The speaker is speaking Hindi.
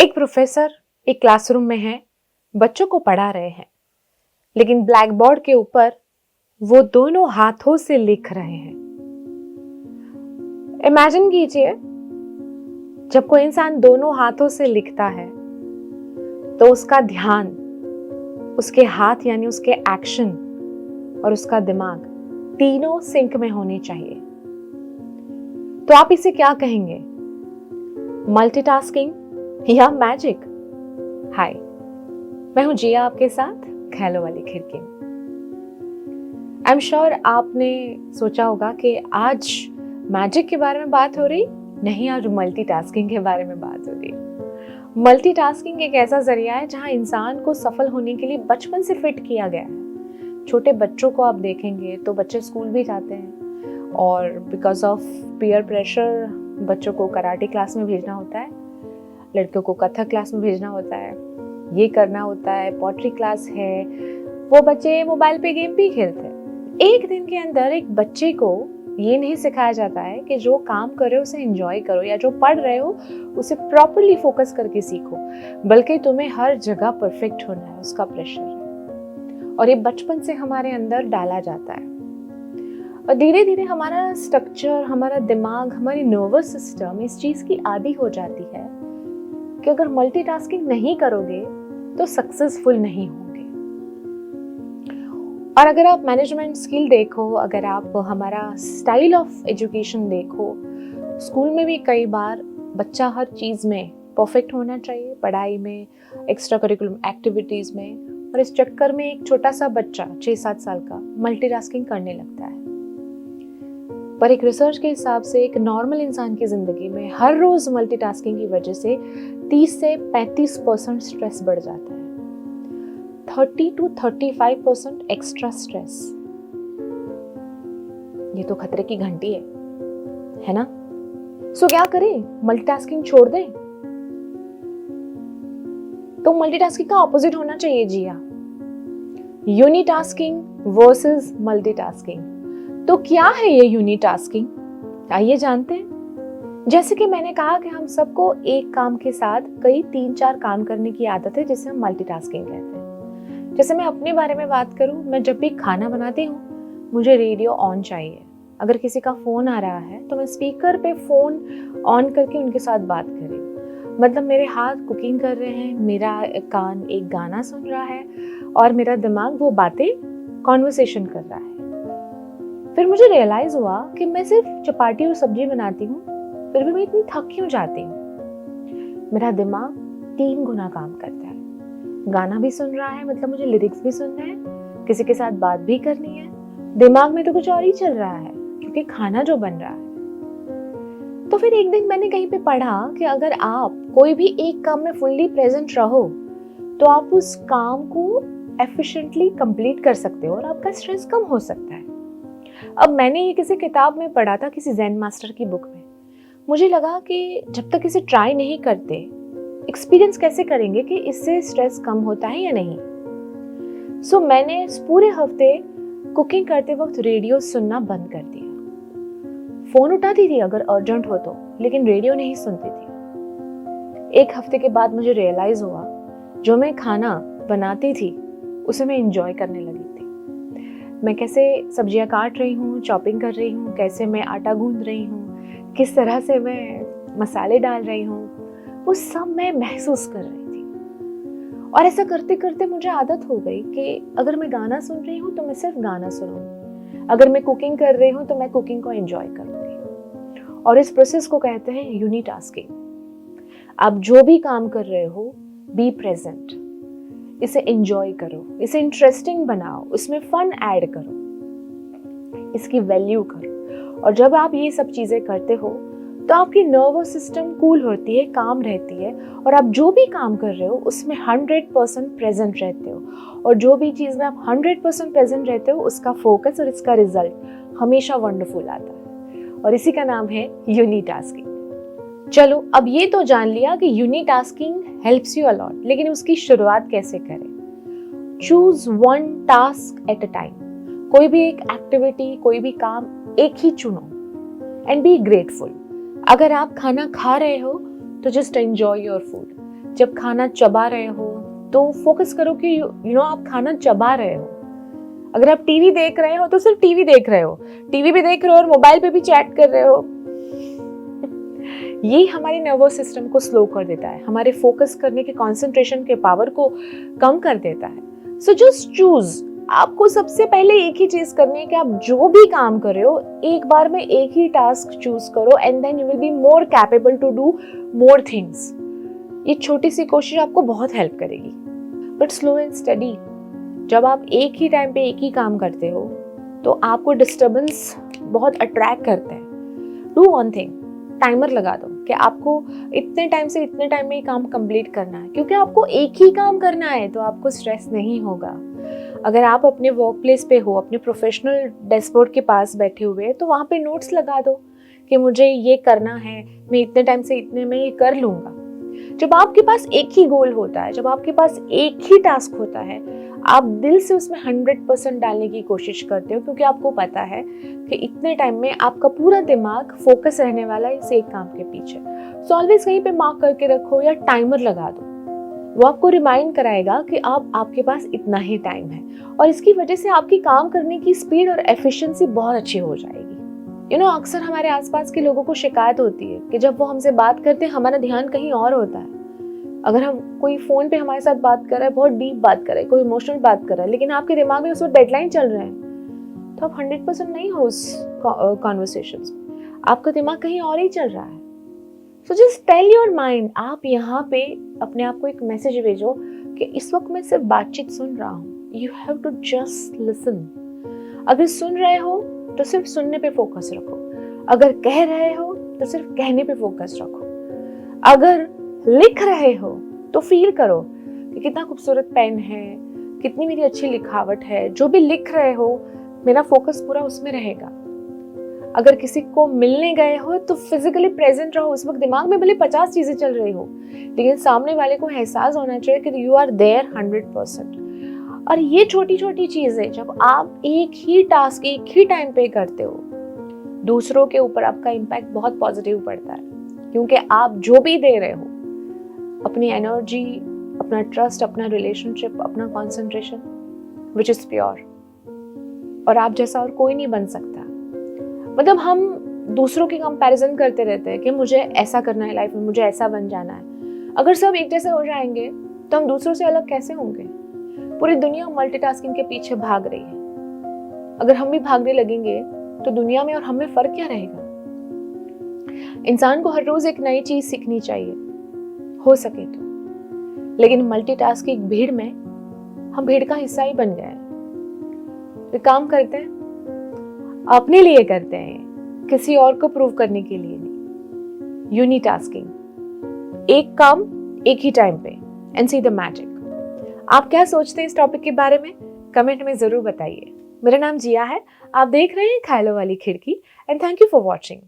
एक प्रोफेसर एक क्लासरूम में है, बच्चों को पढ़ा रहे हैं, लेकिन ब्लैक बोर्ड के ऊपर वो दोनों हाथों से लिख रहे हैं। इमेजिन कीजिए, जब कोई इंसान दोनों हाथों से लिखता है तो उसका ध्यान, उसके हाथ यानी उसके एक्शन और उसका दिमाग तीनों सिंक में होने चाहिए। तो आप इसे क्या कहेंगे, मल्टीटास्किंग या मैजिक? हाय, मैं हूं जिया आपके साथ ख्यालों वाली खिड़की में। आई एम श्योर आपने सोचा होगा कि आज मैजिक के बारे में बात हो रही नहीं, आज मल्टीटास्किंग के बारे में बात हो रही। मल्टीटास्किंग एक ऐसा जरिया है जहां इंसान को सफल होने के लिए बचपन से फिट किया गया है। छोटे बच्चों को आप देखेंगे तो बच्चे स्कूल भी जाते हैं और बिकॉज ऑफ पीयर प्रेशर बच्चों को कराटे क्लास में भेजना होता है, लड़कियों को कथक क्लास में भेजना होता है, ये करना होता है, पॉटरी क्लास है। वो बच्चे मोबाइल पे गेम भी खेलते हैं। एक दिन के अंदर एक बच्चे को ये नहीं सिखाया जाता है कि जो काम कर रहे हो उसे एंजॉय करो, या जो पढ़ रहे हो उसे प्रॉपरली फोकस करके सीखो, बल्कि तुम्हें हर जगह परफेक्ट होना है, उसका प्रेशर है। और ये बचपन से हमारे अंदर डाला जाता है और धीरे धीरे हमारा स्ट्रक्चर, हमारा दिमाग, हमारी नर्वस सिस्टम इस चीज की आदी हो जाती है कि अगर मल्टीटास्किंग नहीं करोगे तो सक्सेसफुल नहीं होंगे। और अगर आप मैनेजमेंट स्किल देखो, अगर आप हमारा स्टाइल ऑफ एजुकेशन देखो, स्कूल में भी कई बार बच्चा हर चीज़ में परफेक्ट होना चाहिए, पढ़ाई में, एक्स्ट्रा करिकुलम एक्टिविटीज़ में, और इस चक्कर में एक छोटा सा बच्चा 6-7 साल का मल्टीटास्किंग करने लगता है। पर एक रिसर्च के हिसाब से एक नॉर्मल इंसान की ज़िंदगी में हर रोज़ मल्टीटास्किंग की वजह से 30 से 35% स्ट्रेस बढ़ जाता है, 30 to 35% एक्स्ट्रा स्ट्रेस। ये तो खतरे की घंटी है ना? सो क्या करें, मल्टीटास्किंग छोड़ दें? तो मल्टीटास्किंग का ऑपोजिट होना चाहिए जिया, यूनिटास्किंग वर्सेस मल्टीटास्किंग। तो क्या है ये यूनिटास्किंग, आइए जानते हैं। जैसे कि मैंने कहा कि हम सबको एक काम के साथ कई 3-4 काम करने की आदत है, जिसे हम मल्टीटास्किंग कहते हैं। जैसे मैं अपने बारे में बात करूं, मैं जब भी खाना बनाती हूँ मुझे रेडियो ऑन चाहिए। अगर किसी का फ़ोन आ रहा है तो मैं स्पीकर पे फ़ोन ऑन करके उनके साथ बात कर रही हूँ। मतलब मेरे हाथ कुकिंग कर रहे हैं, मेरा कान एक गाना सुन रहा है और मेरा दिमाग वो बातें कॉन्वर्सेशन कर रहा है। फिर मुझे रियलाइज़ हुआ कि मैं सिर्फ चपाती और सब्जी बनाती हूँ, फिर भी मैं इतनी थक क्यों जाती हूँ। मेरा दिमाग 3 गुना काम करता है। गाना भी सुन रहा है, मतलब मुझे लिरिक्स भी सुनना है, किसी के साथ बात भी करनी है, दिमाग में तो कुछ और ही चल रहा है क्योंकि खाना जो बन रहा है। तो फिर एक दिन मैंने कहीं पे पढ़ा कि अगर आप कोई भी एक काम में फुल्ली प्रेजेंट रहो तो आप उस काम को एफिशिएंटली कंप्लीट कर सकते हो और आपका स्ट्रेस कम हो सकता है। अब मैंने ये किसी किताब में पढ़ा था, किसी ज़ेन मास्टर की बुक में। मुझे लगा कि जब तक इसे ट्राई नहीं करते, एक्सपीरियंस कैसे करेंगे कि इससे स्ट्रेस कम होता है या नहीं। सो मैंने इस पूरे हफ्ते कुकिंग करते वक्त रेडियो सुनना बंद कर दिया। फोन उठाती थी अगर अर्जेंट हो तो, लेकिन रेडियो नहीं सुनती थी। एक हफ्ते के बाद मुझे रियलाइज हुआ, जो मैं खाना बनाती थी उसे मैं एंजॉय करने लगी थी। मैं कैसे सब्जियां काट रही हूँ, चॉपिंग कर रही हूँ, कैसे मैं आटा गूंद रही हूँ, किस तरह से मैं मसाले डाल रही हूँ, वो सब मैं महसूस कर रही थी। और ऐसा करते करते मुझे आदत हो गई कि अगर मैं गाना सुन रही हूँ तो मैं सिर्फ गाना सुनूंगी, अगर मैं कुकिंग कर रही हूँ तो मैं कुकिंग को एंजॉय करूंगी। और इस प्रोसेस को कहते हैं यूनिटास्किंग। आप जो भी काम कर रहे हो, बी प्रेजेंट, इसे एंजॉय करो, इसे इंटरेस्टिंग बनाओ, इसमें फन ऐड करो, इसकी वैल्यू करो। और जब आप ये सब चीजें करते हो तो आपकी नर्वस सिस्टम कूल होती है, काम रहती है, और आप जो भी काम कर रहे हो उसमें 100% प्रेजेंट रहते हो। और जो भी चीज़ में आप 100% प्रेजेंट रहते हो, उसका फोकस और इसका रिजल्ट हमेशा वंडरफुल आता है। और इसी का नाम है यूनिटास्किंग। चलो, अब ये तो जान लिया कि यूनिटास्किंग हेल्प्स यू अलॉट, लेकिन उसकी शुरुआत कैसे करें? Choose one task at a time. कोई भी एक एक्टिविटी, कोई भी काम एक ही चुनो एंड बी ग्रेटफुल। अगर आप खाना खा रहे हो तो जस्ट एंजॉय योर फूड। जब खाना चबा रहे हो तो फोकस करो कि आप खाना चबा रहे हो। अगर आप टीवी देख रहे हो तो सिर्फ टीवी देख रहे हो, टीवी भी देख रहे हो और मोबाइल पे भी चैट कर रहे हो। ये हमारे नर्वस सिस्टम को स्लो कर देता है, हमारे फोकस करने के कंसंट्रेशन के पावर को कम कर देता है। सो जस्ट चूज, आपको सबसे पहले एक ही चीज करनी है कि आप जो भी काम कर रहे हो एक बार में एक ही टास्क चूज करो, and then you will be more capable to do more things. ये छोटी सी कोशिश आपको बहुत हेल्प करेगी, बट स्लो एंड स्टडी। जब आप एक ही टाइम पे एक ही काम करते हो तो आपको डिस्टर्बेंस बहुत अट्रैक्ट करते हैं। डू वन थिंग, टाइमर लगा दो कि आपको इतने टाइम से इतने टाइम में ये काम कंप्लीट करना है, क्योंकि आपको एक ही काम करना है तो आपको स्ट्रेस नहीं होगा। अगर आप अपने वर्क प्लेस पे हो, अपने प्रोफेशनल डैशबोर्ड के पास बैठे हुए तो वहाँ पे नोट्स लगा दो कि मुझे ये करना है, मैं इतने टाइम से इतने में ये कर लूँगा। जब आपके पास एक ही गोल होता है, जब आपके पास एक ही टास्क होता है, आप दिल से उसमें 100% डालने की कोशिश करते हो, क्योंकि आपको पता है कि इतने टाइम में आपका पूरा दिमाग फोकस रहने वाला है इस एक काम के पीछे। सो ऑलवेज कहीं पे मार्क करके रखो या टाइमर लगा दो, वो आपको रिमाइंड कराएगा कि आपके पास इतना ही टाइम है, और इसकी वजह से आपकी काम करने की स्पीड और एफिशिएंसी बहुत अच्छी हो जाएगी। अक्सर हमारे आसपास के लोगों को शिकायत होती है कि जब वो हमसे बात करते हैं हमारा ध्यान कहीं और होता है। अगर हम कोई फोन पे हमारे साथ बात कर रहा है, बहुत डीप बात कर रहा है, कोई इमोशनल बात कर रहा है, लेकिन आपके दिमाग में उस वक्त डेडलाइन चल रहा है, तो आप 100% नहीं हो उस कॉन्वर्सेशंस में, आपका दिमाग कहीं और ही चल रहा है। So just tell your mind, आप यहाँ पे अपने आप को एक मैसेज भेजो कि इस वक्त मैं सिर्फ बातचीत सुन रहा हूँ। You have to just listen. अगर सुन रहे हो तो सिर्फ सुनने पे फोकस रखो, अगर कह रहे हो तो सिर्फ कहने पे फोकस रखो, अगर लिख रहे हो तो फील करो कि कितना खूबसूरत पेन है, कितनी मेरी अच्छी लिखावट है। जो भी लिख रहे हो मेरा फोकस पूरा उसमें रहेगा। अगर किसी को मिलने गए हो तो फिजिकली प्रेजेंट रहो, उस वक्त दिमाग में भले 50 चीजें चल रही हो, लेकिन सामने वाले को एहसास होना चाहिए कि यू आर देयर 100%। और ये छोटी छोटी चीजें जब आप एक ही टास्क एक ही टाइम पे करते हो, दूसरों के ऊपर आपका इम्पैक्ट बहुत पॉजिटिव पड़ता है, क्योंकि आप जो भी दे रहे हो, अपनी एनर्जी, अपना ट्रस्ट, अपना रिलेशनशिप, अपना कंसंट्रेशन, विच इज प्योर, और आप जैसा और कोई नहीं बन सकता। मतलब हम दूसरों की कंपैरिजन करते रहते हैं कि मुझे ऐसा करना है लाइफ में, मुझे ऐसा बन जाना है। अगर सब एक जैसे हो जाएंगे तो हम दूसरों से अलग कैसे होंगे? पूरी दुनिया मल्टीटास्किंग के पीछे भाग रही है। अगर हम भी भागने लगेंगे तो दुनिया में और हम में फर्क क्या रहेगा? इंसान को हर रोज एक नई चीज सीखनी चाहिए, हो सके तो, लेकिन मल्टीटास्किंग भीड़ में हम भीड़ का हिस्सा ही बन गए हैं। तो काम करते हैं अपने लिए, करते हैं किसी और को प्रूव करने के लिए नहीं। यूनिटास्किंग, एक काम एक ही टाइम पे, एंड सी द मैजिक। आप क्या सोचते हैं इस टॉपिक के बारे में? कमेंट में जरूर बताइए। मेरा नाम जिया है, आप देख रहे हैं ख्यालों वाली खिड़की, and thank you for watching.